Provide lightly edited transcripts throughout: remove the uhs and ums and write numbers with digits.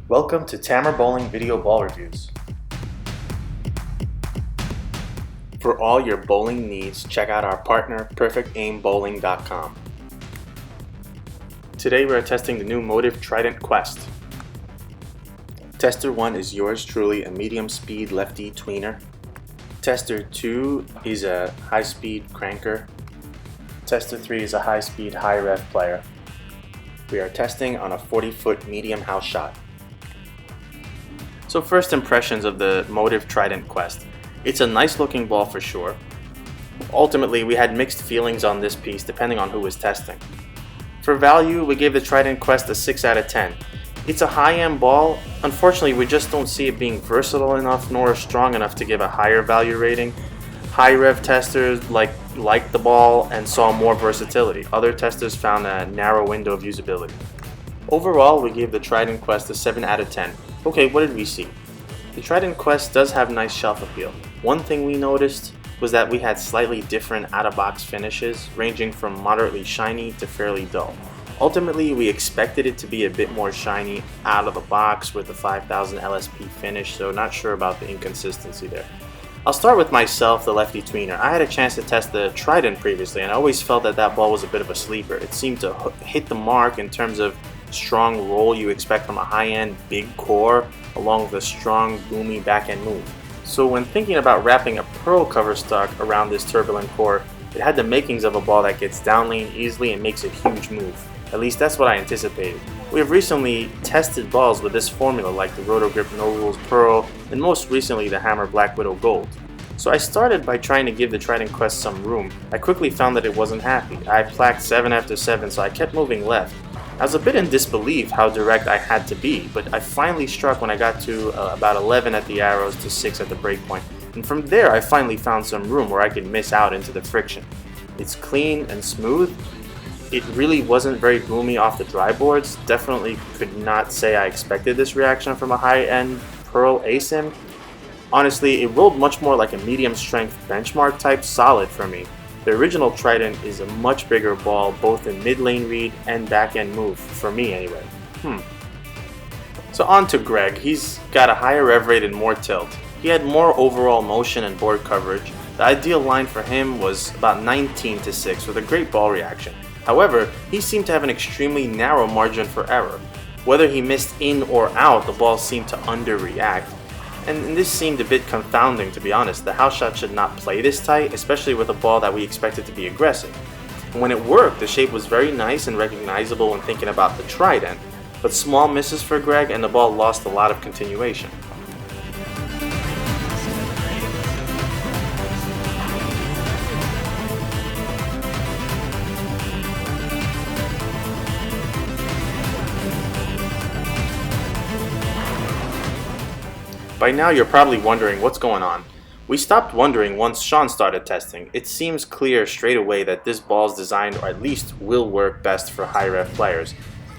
Welcome to Tamer Bowling Video Ball Reviews. For all your bowling needs, check out our partner, PerfectAimBowling.com. Today we are testing the new Motiv Trident Quest. Tester 1 is yours truly, a medium speed lefty tweener. Tester 2 is a high speed cranker. Tester 3 is a high speed high rev player. We are testing on a 40-foot medium house shot. So first impressions of the Motiv Trident Quest. It's a nice looking ball for sure. Ultimately, we had mixed feelings on this piece depending on who was testing. For value, we gave the Trident Quest a 6 out of 10. It's a high-end ball. Unfortunately, we just don't see it being versatile enough nor strong enough to give a higher value rating. High rev testers liked the ball and saw more versatility. Other testers found a narrow window of usability. Overall, we gave the Trident Quest a 7 out of 10. Okay, what did we see? The Trident Quest does have nice shelf appeal. One thing we noticed was that we had slightly different out-of-box finishes, ranging from moderately shiny to fairly dull. Ultimately, we expected it to be a bit more shiny out of the box with the 5000 LSP finish, so not sure about the inconsistency there. I'll start with myself, the lefty tweener. I had a chance to test the Trident previously, and I always felt that that ball was a bit of a sleeper. It seemed to hit the mark in terms of strong roll you expect from a high-end big core, along with a strong boomy backhand move. So when thinking about wrapping a pearl cover stock around this turbulent core, it had the makings of a ball that gets down lane easily and makes a huge move. At least that's what I anticipated. We have recently tested balls with this formula like the Roto Grip No Rules Pearl and most recently the Hammer Black Widow Gold. So I started by trying to give the Trident Quest some room. I quickly found that it wasn't happy. I plaqued 7 after 7, so I kept moving left. I was a bit in disbelief how direct I had to be, but I finally struck when I got to about 11 at the arrows to 6 at the break point. And from there I finally found some room where I could miss out into the friction. It's clean and smooth. It really wasn't very boomy off the dry boards. Definitely could not say I expected this reaction from a high-end Pearl ASIM. Honestly, it rolled much more like a medium strength benchmark type solid for me. The original Trident is a much bigger ball both in mid-lane read and back-end move, for me anyway. So on to Greg. He's got a higher rev rate and more tilt. He had more overall motion and board coverage. The ideal line for him was about 19 to 6 with a great ball reaction. However, he seemed to have an extremely narrow margin for error. Whether he missed in or out, the ball seemed to underreact. And this seemed a bit confounding, to be honest. The house shot should not play this tight, especially with a ball that we expected to be aggressive. And when it worked, the shape was very nice and recognizable when thinking about the Trident, but small misses for Greg and the ball lost a lot of continuation. By now you're probably wondering what's going on. We stopped wondering once Sean started testing. It seems clear straight away that this ball's designed, or at least will work best for high rev players.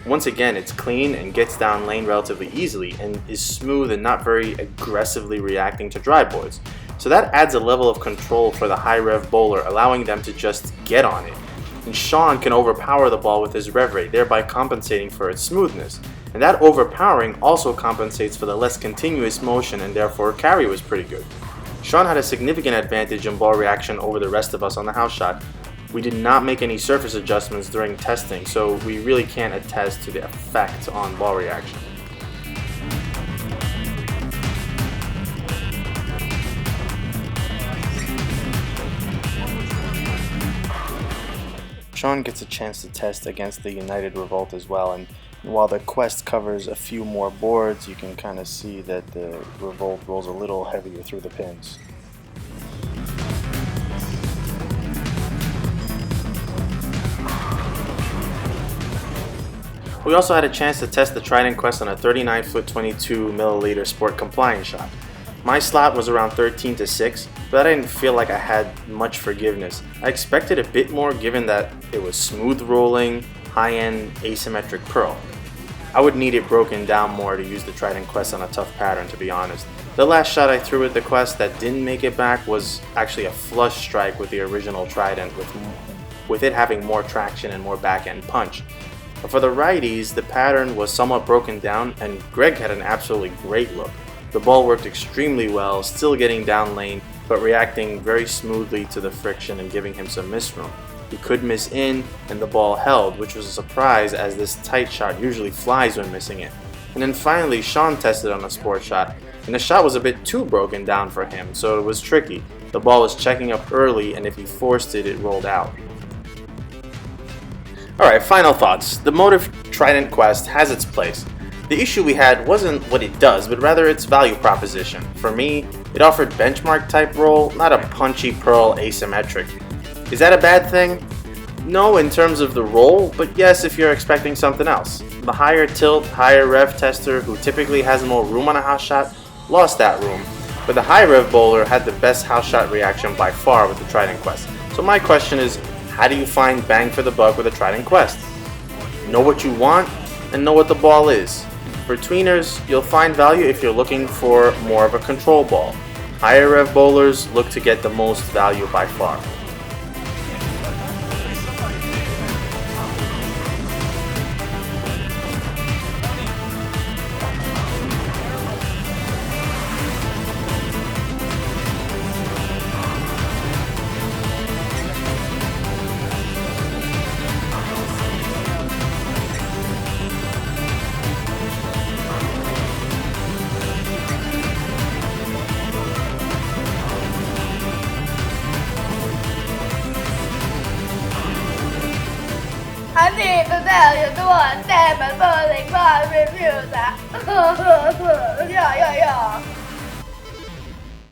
Once again, it's clean and gets down lane relatively easily and is smooth and not very aggressively reacting to dry boards. So that adds a level of control for the high rev bowler, allowing them to just get on it. And Sean can overpower the ball with his rev rate, thereby compensating for its smoothness. And that overpowering also compensates for the less continuous motion, and therefore carry was pretty good. Sean had a significant advantage in ball reaction over the rest of us on the house shot. We did not make any surface adjustments during testing, so we really can't attest to the effect on ball reaction. Sean gets a chance to test against the United Revolt as well, and while the Quest covers a few more boards, you can kind of see that the Revolt rolls a little heavier through the pins. We also had a chance to test the Trident Quest on a 39-foot 22 milliliter sport compliance shot. My slot was around 13 to 6, but I didn't feel like I had much forgiveness. I expected a bit more given that it was smooth rolling, high-end asymmetric pearl. I would need it broken down more to use the Trident Quest on a tough pattern, to be honest. The last shot I threw with the Quest that didn't make it back was actually a flush strike with the original Trident, with it having more traction and more back-end punch. But for the righties, the pattern was somewhat broken down and Greg had an absolutely great look. The ball worked extremely well, still getting down lane, but reacting very smoothly to the friction and giving him some miss room. He could miss in, and the ball held, which was a surprise as this tight shot usually flies when missing it. And then finally, Sean tested on a sport shot, and the shot was a bit too broken down for him, so it was tricky. The ball was checking up early, and if he forced it, it rolled out. Alright, final thoughts. The Motiv Trident Quest has its place. The issue we had wasn't what it does, but rather its value proposition. For me, it offered benchmark type roll, not a punchy pearl asymmetric. Is that a bad thing? No in terms of the roll, but yes if you're expecting something else. The higher tilt, higher rev tester, who typically has more room on a house shot, lost that room, but the high rev bowler had the best house shot reaction by far with the Trident Quest. So my question is, how do you find bang for the buck with a Trident Quest? Know what you want and know what the ball is. For tweeners, you'll find value if you're looking for more of a control ball. Higher rev bowlers look to get the most value by far. I need to tell you to what Tamer Elbaga reviews that. Yeah.